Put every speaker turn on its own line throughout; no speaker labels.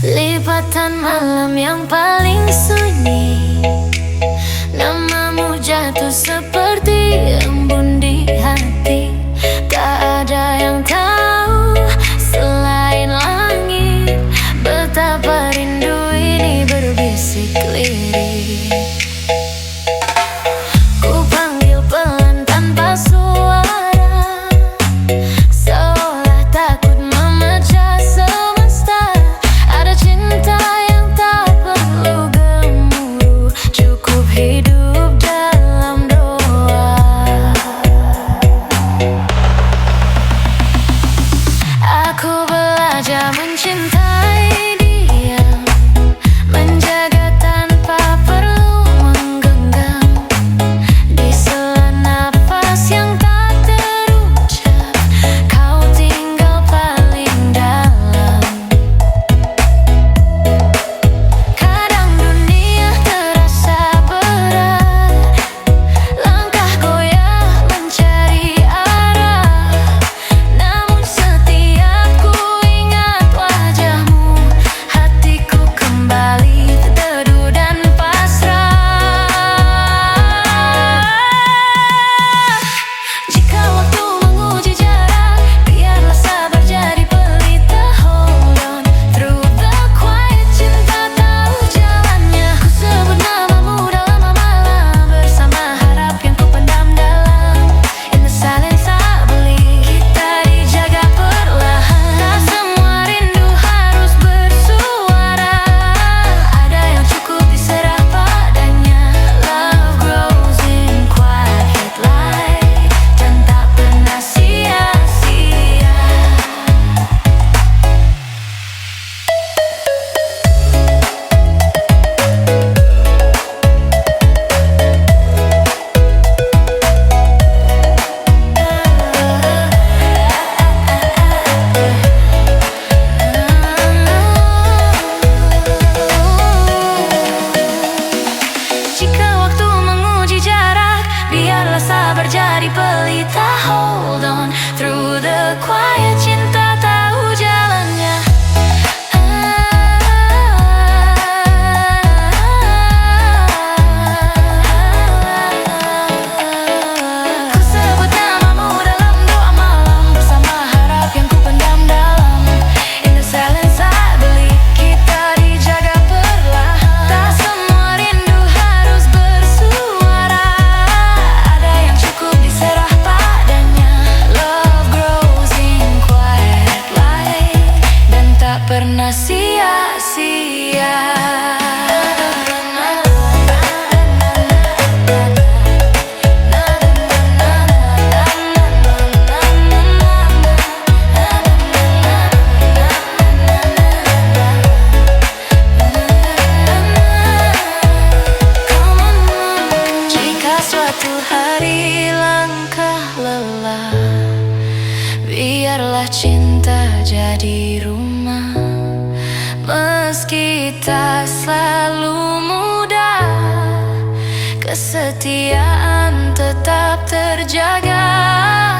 Lipatan malam yang paling sunyi, namamu jatuh seperti embun di hati. Tak ada yang tahu selain langit, betapa rindu ini berbisik lirik. Ku panggil pelan tanpa suara, seolah takut memecah semesta. Ada cinta yang tak perlu gemuruh, cukup hidup dalam doa. Aku belajar mencintai dia, menjaga tanpa perlu menggenggam. Di sela nafas yang tak terucap, kau tinggal paling dalam. Kadang dunia terasa berat, langkah goyah mencari arah. Namun setiap ku ingat wajahmu, hatiku kembali teduh dan pasrah. Jika waktu menguji jarak, biarlah sabar jadi pelita. Hold on through the quiet, cinta tahu jalannya. Ku sebut namamu dalam malam, bersama harap yang ku pendam dalam. In the silence I believe, kita dijaga perlahan. Tak semua rindu harus bersuara, ada yang cukup diserah padanya. Love grows in quiet light, dan tak pernah sia-sia. Jika waktu menguji jarak, biarlah sabar jadi pelita. Hold on through the quiet, cinta tahu jalannya. Ku sebut namamu dalam doa malam, bersama harap yang ku pendam dalam. In the silence I believe, kita dijaga perlahan. Tak semua rindu harus bersuara, ada yang cukup diserah padanya. Love grows in quiet light, dan tak pernah sia-sia. Jika suatu hari langkah lelah, biarlah cinta jadi rumah. Meski tak selalu mudah, kesetiaan tetap terjaga.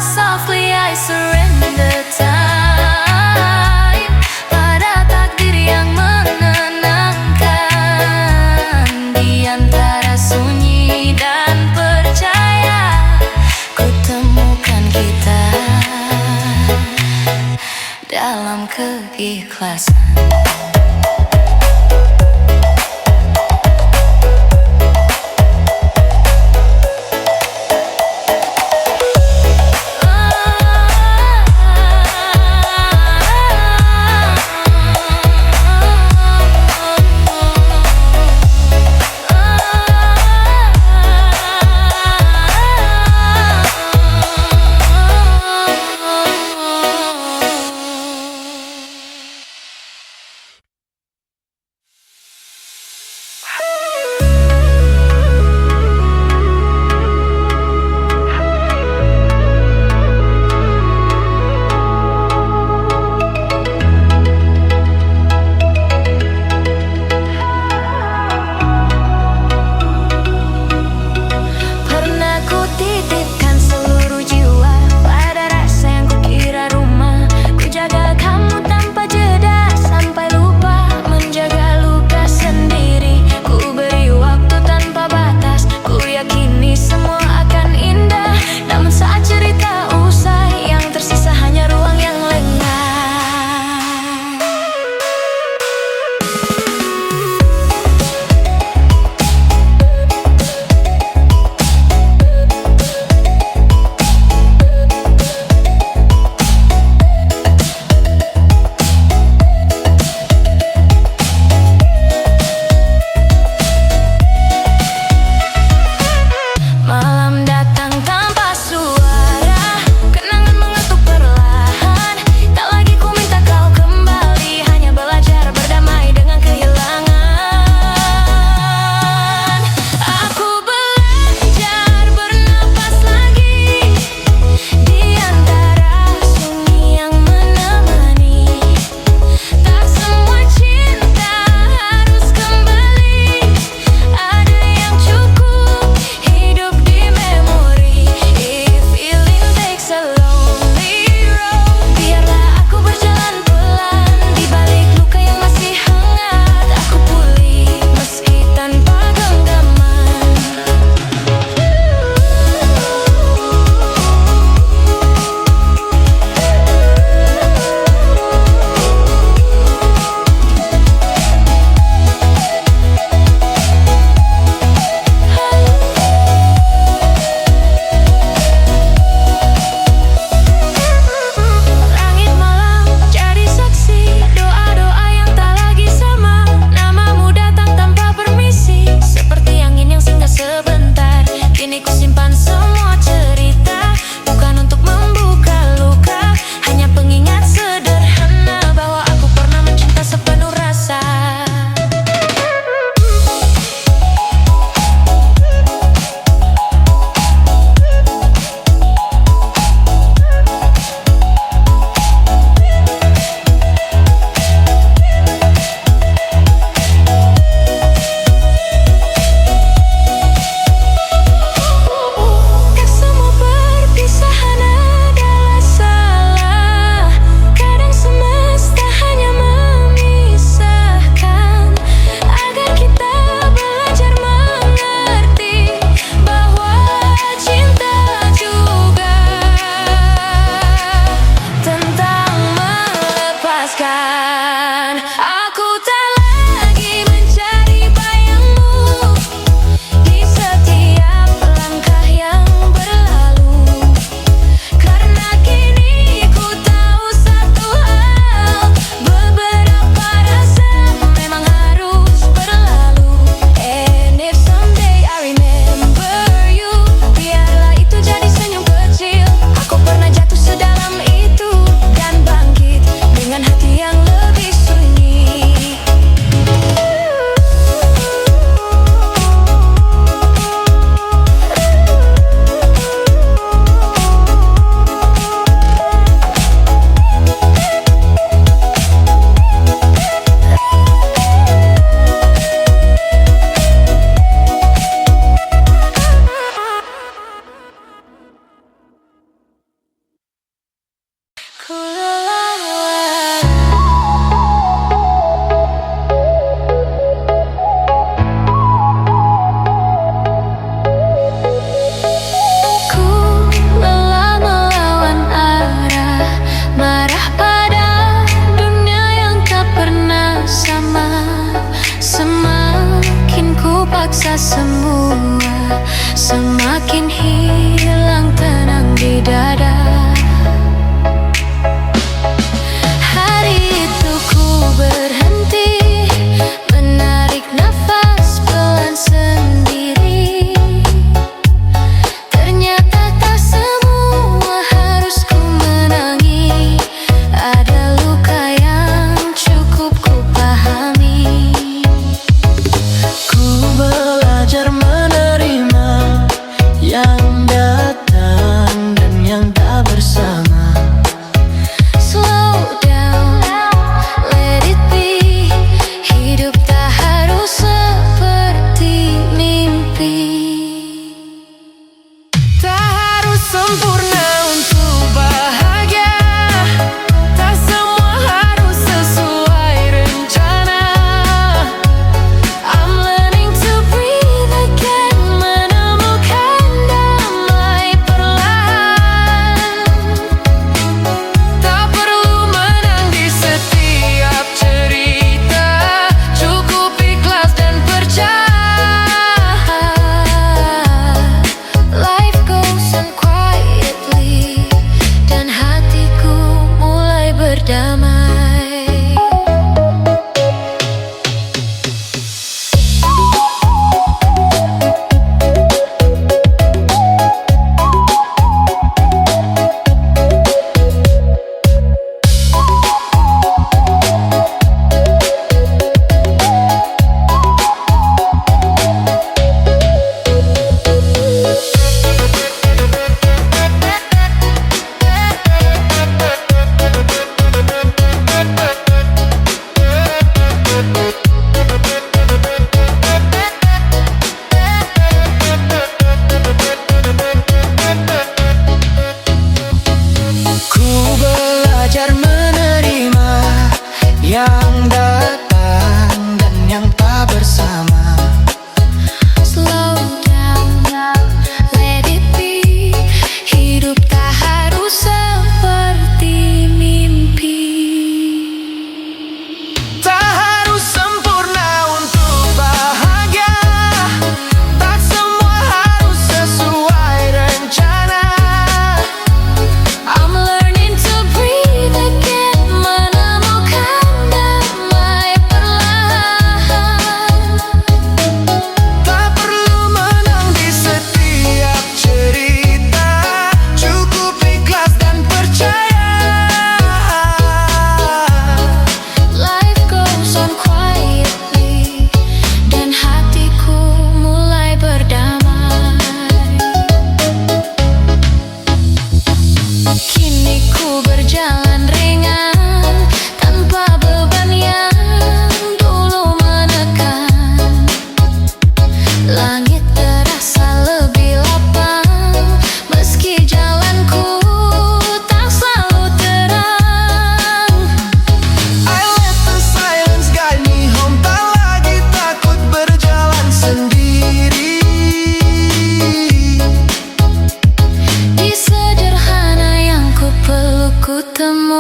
Softly I surrender time pada takdir yang menenangkan. Di antara sunyi dan percaya, ku temukan kita dalam keikhlasan.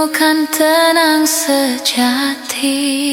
menemukan tenang sejati.